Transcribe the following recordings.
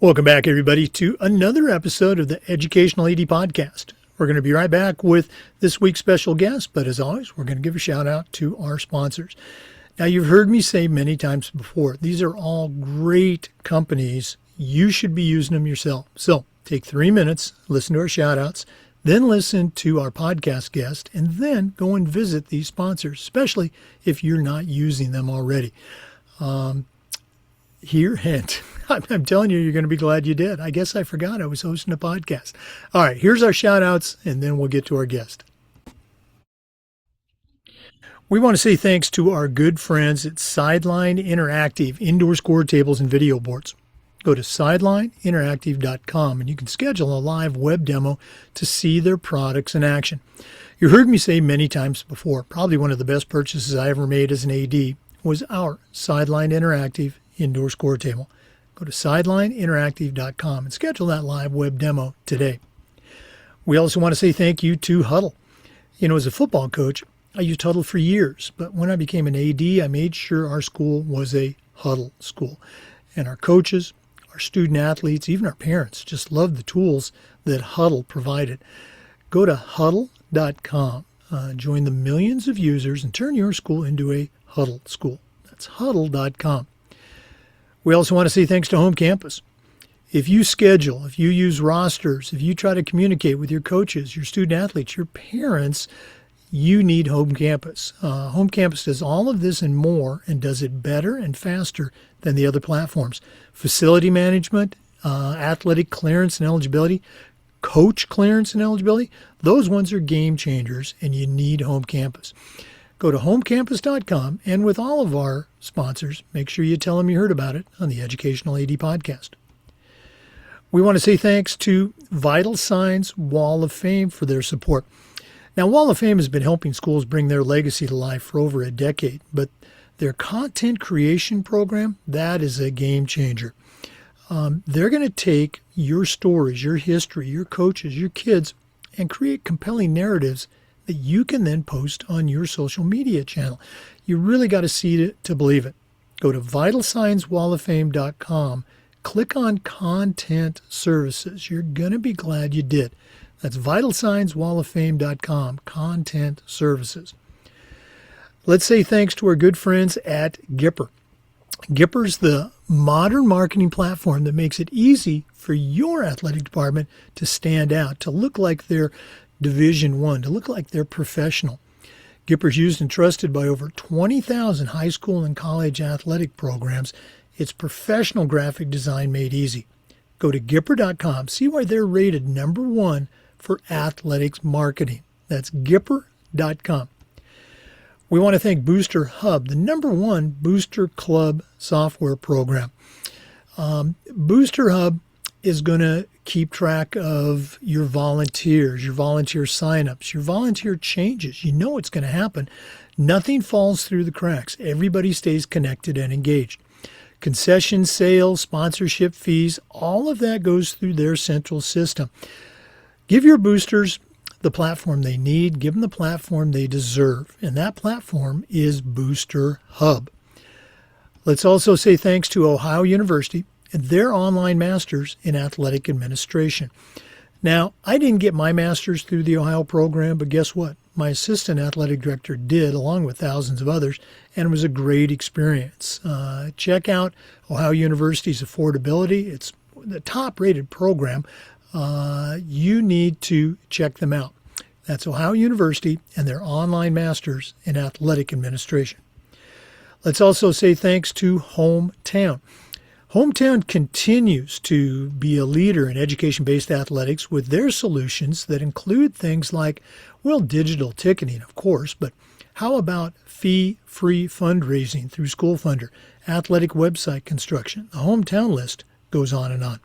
Welcome back, everybody, to another episode of the Educational AD Podcast. We're going to be right back with this week's special guest, but as always, we're going to give a shout out to our sponsors. Now, you've heard me say many times before, these are all great companies. You should be using them yourself. So take 3 minutes, listen to our shout outs, then listen to our podcast guest, and then go and visit these sponsors, especially if you're not using them already. Hint. I'm telling you, you're going to be glad you did. I guess I forgot I was hosting a podcast. All right, here's our shout outs, and then we'll get to our guest. We want to say thanks to our good friends at Sideline Interactive Indoor Score Tables and Video Boards. Go to sidelineinteractive.com and you can schedule a live web demo to see their products in action. You heard me say many times before, probably one of the best purchases I ever made as an AD was our Sideline Interactive Indoor Score Table. Go to sidelineinteractive.com and schedule that live web demo today. We also want to say thank you to Huddle. You know, as a football coach, I used Huddle for years, but when I became an AD, I made sure our school was a Huddle school. And our coaches, our student athletes, even our parents just loved the tools that Huddle provided. Go to huddle.com, join the millions of users, and turn your school into a Huddle school. That's huddle.com. We also want to say thanks to Home Campus. If you schedule, if you use rosters, if you try to communicate with your coaches, your student athletes, your parents, you need Home Campus. Home Campus does all of this and more and does it better and faster than the other platforms. Facility management, athletic clearance and eligibility, coach clearance and eligibility, those ones are game changers and you need Home Campus. Go to homecampus.com, and with all of our sponsors, make sure you tell them you heard about it on the Educational AD Podcast. We want to say thanks to Vital Signs Wall of Fame for their support. Now, Wall of Fame has been helping schools bring their legacy to life for over a decade, but their content creation program, that is a game changer. They're going to take your stories, your history, your coaches, your kids, and create compelling narratives that you can then post on your social media channel. You really got to see it to believe it. Go to vitalsignswalloffame.com, click on Content Services. You're going to be glad you did. That's vitalsignswalloffame.com, Content Services. Let's say thanks to our good friends at Gipper. Gipper's the modern marketing platform that makes it easy for your athletic department to stand out, to look like they're Division I, to look like they're professional. Gipper's used and trusted by over 20,000 high school and college athletic programs. It's professional graphic design made easy. Go to Gipper.com. See why they're rated #1 for athletics marketing. That's Gipper.com. We want to thank Booster Hub, the #1 Booster Club software program. Booster Hub is going to keep track of your volunteers, your volunteer signups, your volunteer changes. You know it's going to happen. Nothing falls through the cracks. Everybody stays connected and engaged. Concession sales, sponsorship fees, all of that goes through their central system. Give your boosters the platform they need. Give them the platform they deserve. And that platform is Booster Hub. Let's also say thanks to Ohio University and their online masters in athletic administration. Now, I didn't get my master's through the Ohio program, but guess what? My assistant athletic director did, along with thousands of others, and it was a great experience. Check out Ohio University's affordability. It's the top-rated program. You need to check them out. That's Ohio University and their online masters in athletic administration. Let's also say thanks to Hometown. Hometown continues to be a leader in education-based athletics with their solutions that include things like, well, digital ticketing, of course, but how about fee-free fundraising through School Funder, athletic website construction? The Hometown list goes on and on.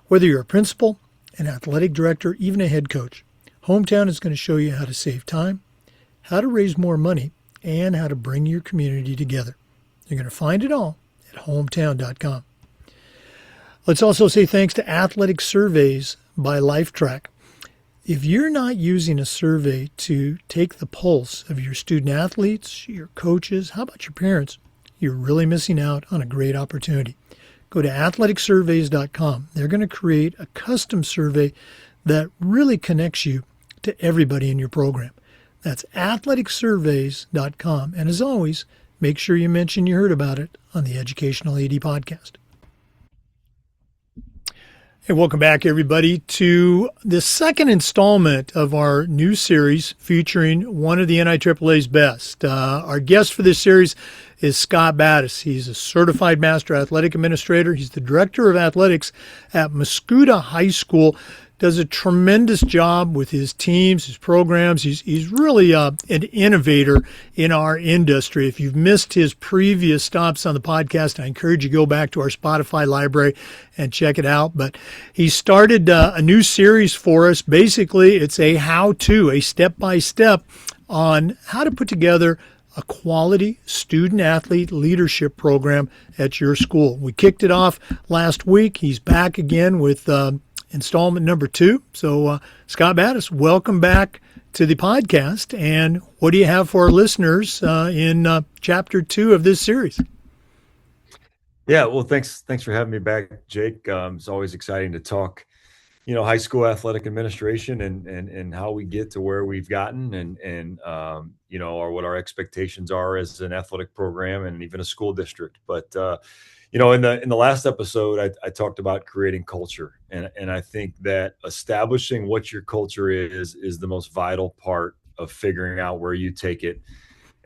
Whether you're a principal, an athletic director, even a head coach, Hometown is going to show you how to save time, how to raise more money, and how to bring your community together. You're going to find it all at hometown.com. Let's also say thanks to Athletic Surveys by LifeTrack. If you're not using a survey to take the pulse of your student athletes, your coaches, how about your parents, you're really missing out on a great opportunity. go to athleticsurveys.com. They're going to create a custom survey that really connects you to everybody in your program. That's athleticsurveys.com. And as always, make sure you mention you heard about it on the Educational AD Podcast. Hey, welcome back, everybody, to the second installment of our new series featuring one of the NIAAA's best. Our guest for this series is Scott Battas. He's a certified master athletic administrator. He's the director of athletics at Mascoutah High School. Does a tremendous job with his teams, his programs. He's really an innovator in our industry. If you've missed his previous stops on the podcast, I encourage you to go back to our Spotify library and check it out. But he started a new series for us. Basically, it's a how-to, a step-by-step on how to put together a quality student-athlete leadership program at your school. We kicked it off last week. He's back again with installment number 2. So, Scott Battas, welcome back to the podcast. And what do you have for our listeners in chapter 2 of this series? Yeah, well, thanks for having me back, Jake. It's always exciting to talk, high school athletic administration and how we get to where we've gotten and or what our expectations are as an athletic program and even a school district. But in the last episode, I talked about creating culture, and I think that establishing what your culture is the most vital part of figuring out where you take it,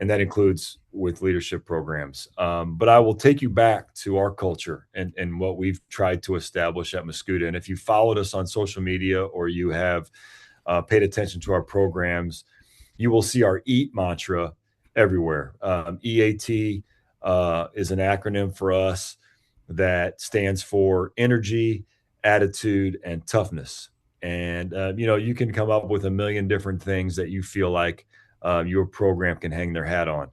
and that includes with leadership programs. But I will take you back to our culture and what we've tried to establish at Mascoutah. And if you followed us on social media or you have paid attention to our programs, you will see our EAT mantra everywhere. EAT is an acronym for us that stands for energy, attitude, and toughness. And, you can come up with a million different things that you feel like your program can hang their hat on.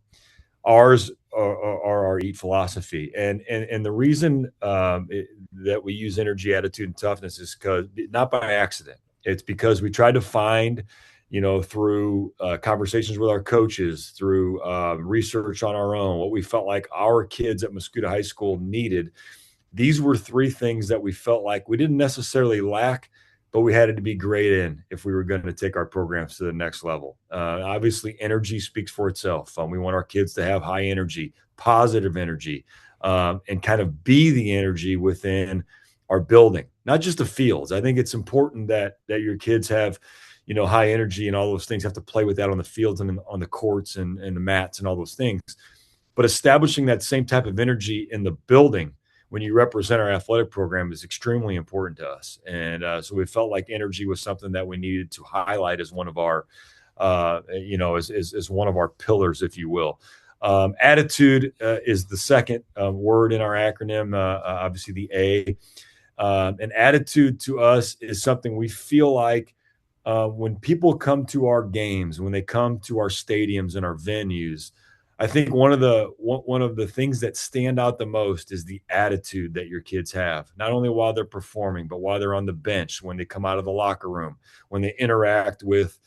Ours are our EAT philosophy. And the reason that we use energy, attitude, and toughness is because not by accident. It's because we tried to find, through conversations with our coaches, through research on our own, what we felt like our kids at Mascoutah High School needed. These were 3 things that we felt like we didn't necessarily lack, but we had to be great in if we were going to take our programs to the next level. Obviously, energy speaks for itself. We want our kids to have high energy, positive energy, and kind of be the energy within our building, not just the fields. I think it's important that your kids have high energy, and all those things have to play with that on the fields and on the courts and the mats and all those things. But establishing that same type of energy in the building when you represent our athletic program is extremely important to us. And so we felt like energy was something that we needed to highlight as one of our, as one of our pillars, if you will. Attitude is the second word in our acronym, obviously the A. And attitude to us is something we feel like when people come to our games, when they come to our stadiums and our venues, I think one of the things that stand out the most is the attitude that your kids have, not only while they're performing, but while they're on the bench, when they come out of the locker room, when they interact with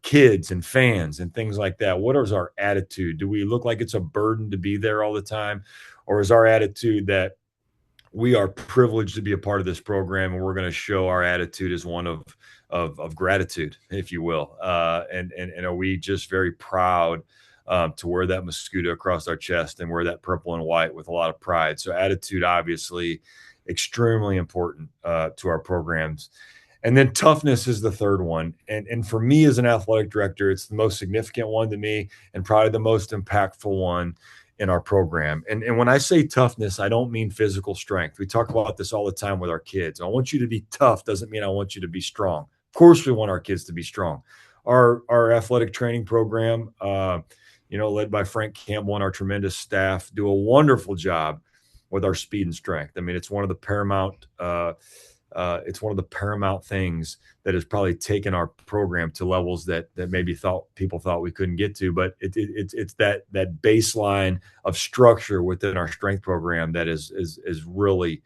kids and fans and things like that. What is our attitude? Do we look like it's a burden to be there all the time? Or is our attitude that we are privileged to be a part of this program, and we're going to show our attitude as one of gratitude, if you will? And are we just very proud to wear that Mascoutah across our chest and wear that purple and white with a lot of pride? So attitude, obviously, extremely important to our programs. And then toughness is the third one. And for me as an athletic director, it's the most significant one to me and probably the most impactful one in our program. And when I say toughness, I don't mean physical strength. We talk about this all the time with our kids. I want you to be tough doesn't mean I want you to be strong. Of course, we want our kids to be strong. Our athletic training program, led by Frank Campbell and our tremendous staff, do a wonderful job with our speed and strength. I mean, it's one of the paramount things that has probably taken our program to levels that maybe people thought we couldn't get to. But it's that baseline of structure within our strength program that is really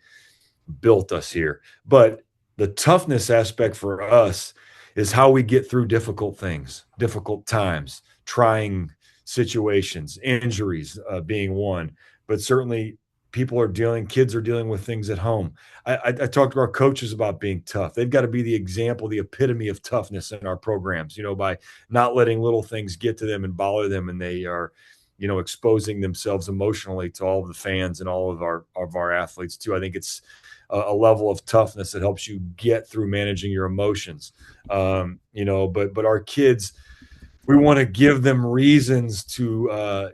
built us here. But the toughness aspect for us is how we get through difficult things, difficult times, trying situations, injuries being one, but certainly kids are dealing with things at home. I talk to our coaches about being tough. They've got to be the example, the epitome of toughness in our programs, by not letting little things get to them and bother them. And they are, exposing themselves emotionally to all of the fans and all of our athletes too. I think it's a level of toughness that helps you get through managing your emotions. But our kids, we want to give them reasons to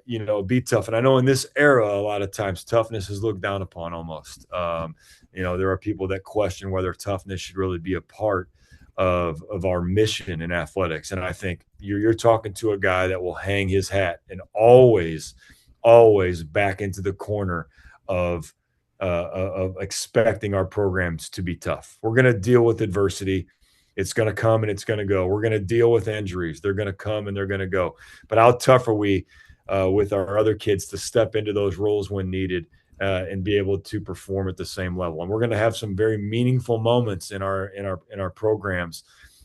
be tough. And I know in this era, a lot of times toughness is looked down upon almost. There are people that question whether toughness should really be a part of our mission in athletics. And I think you're talking to a guy that will hang his hat and always back into the corner of expecting our programs to be tough. We're going to deal with adversity. It's going to come and it's going to go. We're going to deal with injuries. They're going to come and they're going to go. But how tough are we with our other kids to step into those roles when needed and be able to perform at the same level? And we're going to have some very meaningful moments in our programs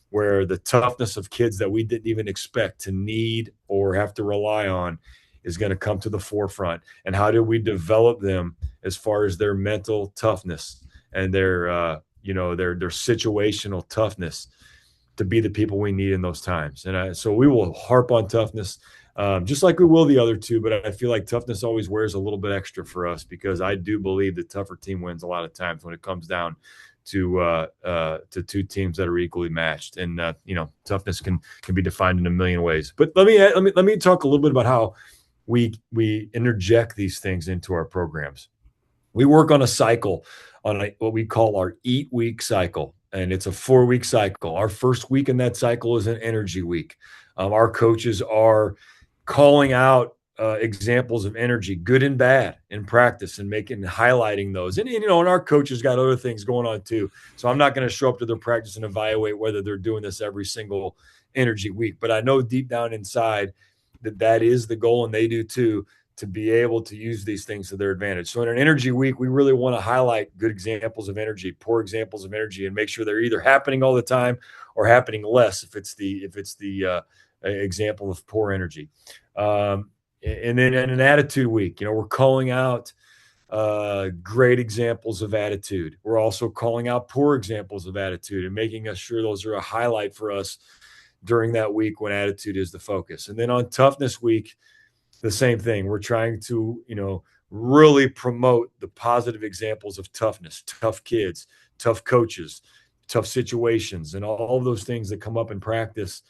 where the toughness of kids that we didn't even expect to need or have to rely on is going to come to the forefront. And how do we develop them as far as their mental toughness and their situational toughness to be the people we need in those times. And so we will harp on toughness just like we will the other two, but I feel like toughness always wears a little bit extra for us because I do believe the tougher team wins a lot of times when it comes down to two teams that are equally matched. And toughness can be defined in a million ways. But let me talk a little bit about how we interject these things into our programs. We work on a cycle, what we call our Eat Week cycle, and it's a 4-week cycle. Our first week in that cycle is an energy week. Our coaches are calling out examples of energy, good and bad, in practice and highlighting those. And our coaches got other things going on too. So I'm not going to show up to their practice and evaluate whether they're doing this every single energy week. But I know deep down inside that is the goal, and they do too, to be able to use these things to their advantage. So in an energy week, we really want to highlight good examples of energy, poor examples of energy, and make sure they're either happening all the time or happening less if it's the example of poor energy. And then in an attitude week, we're calling out great examples of attitude. We're also calling out poor examples of attitude and making sure those are a highlight for us during that week when attitude is the focus. And then on toughness week, the same thing. We're trying to, really promote the positive examples of toughness, tough kids, tough coaches, tough situations, and all of those things that come up in practice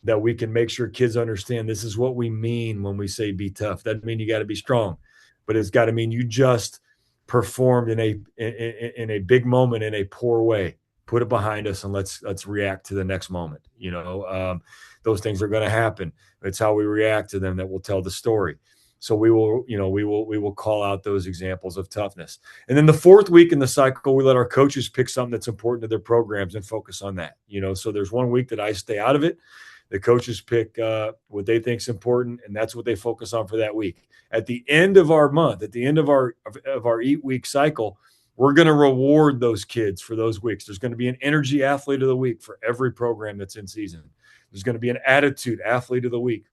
that we can make sure kids understand this is what we mean when we say be tough. That doesn't mean you got to be strong, but it's got to mean you just performed in a big moment in a poor way. Put it behind us and let's react to the next moment. Those things are going to happen. It's how we react to them that will tell the story. So we will call out those examples of toughness. And then the 4th week in the cycle, we let our coaches pick something that's important to their programs and focus on that. So there's 1 week that I stay out of it. The coaches pick what they think is important, and that's what they focus on for that week. At the end of our month, at the end of our Eat Week cycle, we're going to reward those kids for those weeks. There's going to be an energy athlete of the week for every program that's in season. There's going to be an attitude athlete of the week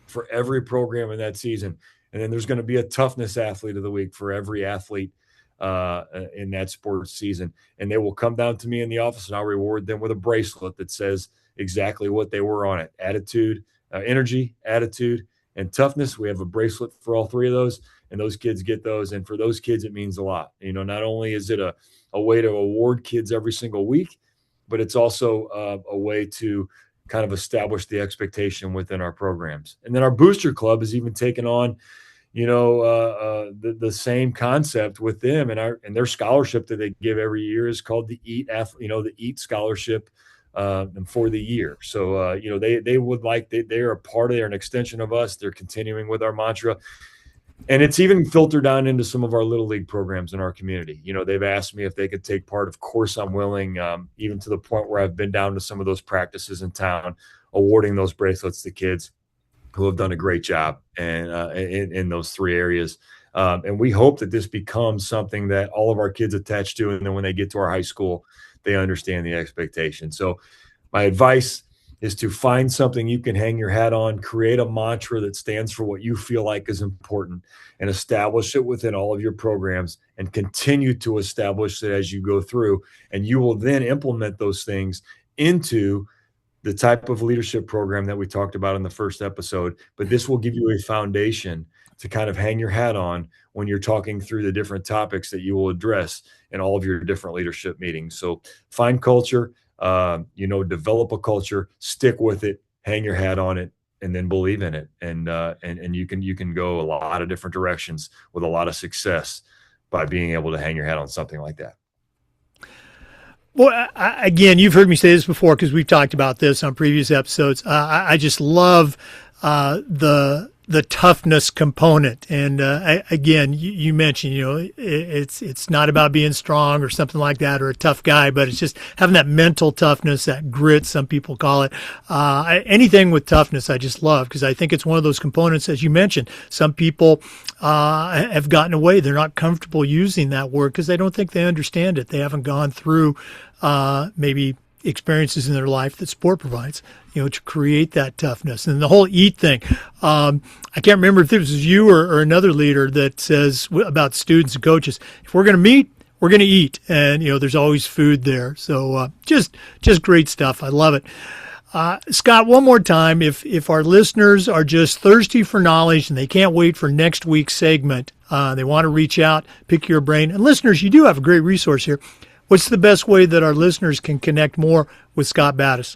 for every program in that season. And then there's going to be a toughness athlete of the week for every athlete in that sports season. And they will come down to me in the office, and I'll reward them with a bracelet that says exactly what they were on it. Attitude, energy, attitude, and toughness. We have a bracelet for all 3 of those, and those kids get those. And for those kids, it means a lot. Not only is it a way to award kids every single week, but it's also a way to kind of establish the expectation within our programs. And then our booster club has even taken on, the same concept with them, and their scholarship that they give every year is called the EAT scholarship for the year. So, they would like, they're a part of, they're an extension of us. They're continuing with our mantra. And it's even filtered down into some of our little league programs in our community. They've asked me if they could take part. Of course, I'm willing, even to the point where I've been down to some of those practices in town, awarding those bracelets to kids who have done a great job and in those 3 areas. And we hope that this becomes something that all of our kids attach to. And then when they get to our high school, they understand the expectation. So my advice is to find something you can hang your hat on, create a mantra that stands for what you feel like is important, and establish it within all of your programs and continue to establish it as you go through. And you will then implement those things into the type of leadership program that we talked about in the first episode. But this will give you a foundation to kind of hang your hat on when you're talking through the different topics that you will address in all of your different leadership meetings. So find culture, develop a culture, stick with it, hang your hat on it, and then believe in it. And you can go a lot of different directions with a lot of success by being able to hang your hat on something like that. Well, again, you've heard me say this before because we've talked about this on previous episodes. I just love the toughness component, and again, you mentioned, it's not about being strong or something like that, or a tough guy, but it's just having that mental toughness, that grit, some people call it. Anything with toughness, I just love, because I think it's one of those components, as you mentioned. Some people have gotten away; they're not comfortable using that word because they don't think they understand it. They haven't gone through maybe experiences in their life that sport provides, to create that toughness. And the whole eat thing. I can't remember if this was you or another leader that says about students and coaches, if we're going to meet, we're going to eat. And, there's always food there. So just great stuff. I love it. Scott, one more time, if our listeners are just thirsty for knowledge and they can't wait for next week's segment, they want to reach out, pick your brain. And listeners, you do have a great resource here. What's the best way that our listeners can connect more with Scott Battas?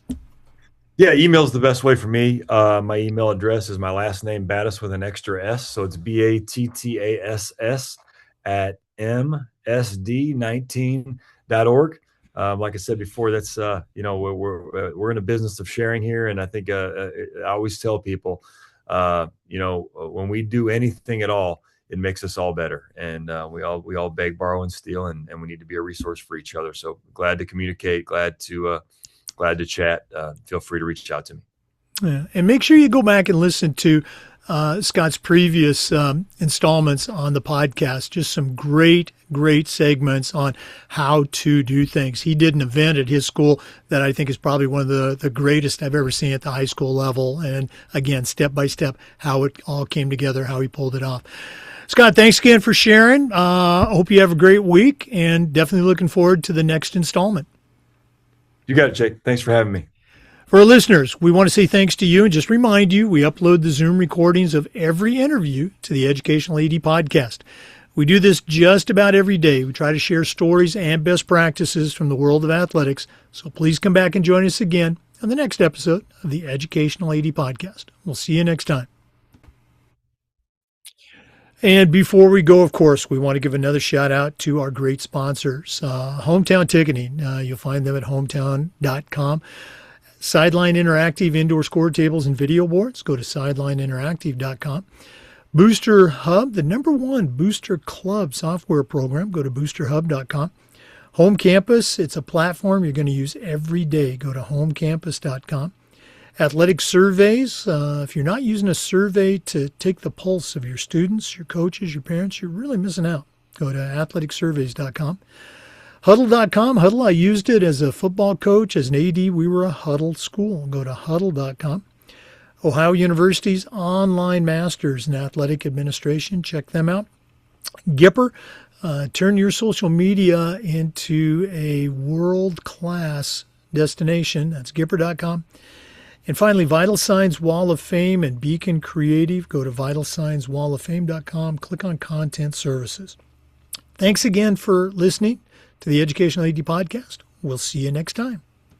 Yeah, email is the best way for me. My email address is my last name, Battas, with an extra S. So it's BATTASS at MSD19.org. Like I said before, that's, we're in a business of sharing here. And I think I always tell people, when we do anything at all, it makes us all better. And we all beg, borrow, and steal, and we need to be a resource for each other. So glad to communicate, glad to chat. Feel free to reach out to me. Yeah. And make sure you go back and listen to Scott's previous installments on the podcast. Just some great segments on how to do things. He did an event at his school that I think is probably one of the greatest I've ever seen at the high school level. And again, step by step, how it all came together, how he pulled it off. Scott, thanks again for sharing. I hope you have a great week, and definitely looking forward to the next installment. You got it, Jake. Thanks for having me. For our listeners, we want to say thanks to you and just remind you we upload the Zoom recordings of every interview to the Educational AD podcast. We do this just about every day. We try to share stories and best practices from the world of athletics. So please come back and join us again on the next episode of the Educational AD podcast. We'll see you next time. And before we go, of course, we want to give another shout out to our great sponsors, Hometown Ticketing. You'll find them at hometown.com. Sideline Interactive indoor score tables and video boards. Go to sidelineinteractive.com. Booster Hub, the #1 booster club software program. Go to boosterhub.com. Home Campus, it's a platform you're going to use every day. Go to homecampus.com. Athletic surveys. If you're not using a survey to take the pulse of your students, your coaches, your parents, you're really missing out. Go to athleticsurveys.com. Huddle.com. Huddle, I used it as a football coach. As an AD, we were a Huddle school. Go to huddle.com. Ohio University's online masters in athletic administration. Check them out. Gipper. Turn your social media into a world-class destination. That's Gipper.com. And finally, Vital Signs Wall of Fame and Beacon Creative. Go to vitalsignswalloffame.com. Click on Content Services. Thanks again for listening to the Educational AD Podcast. We'll see you next time.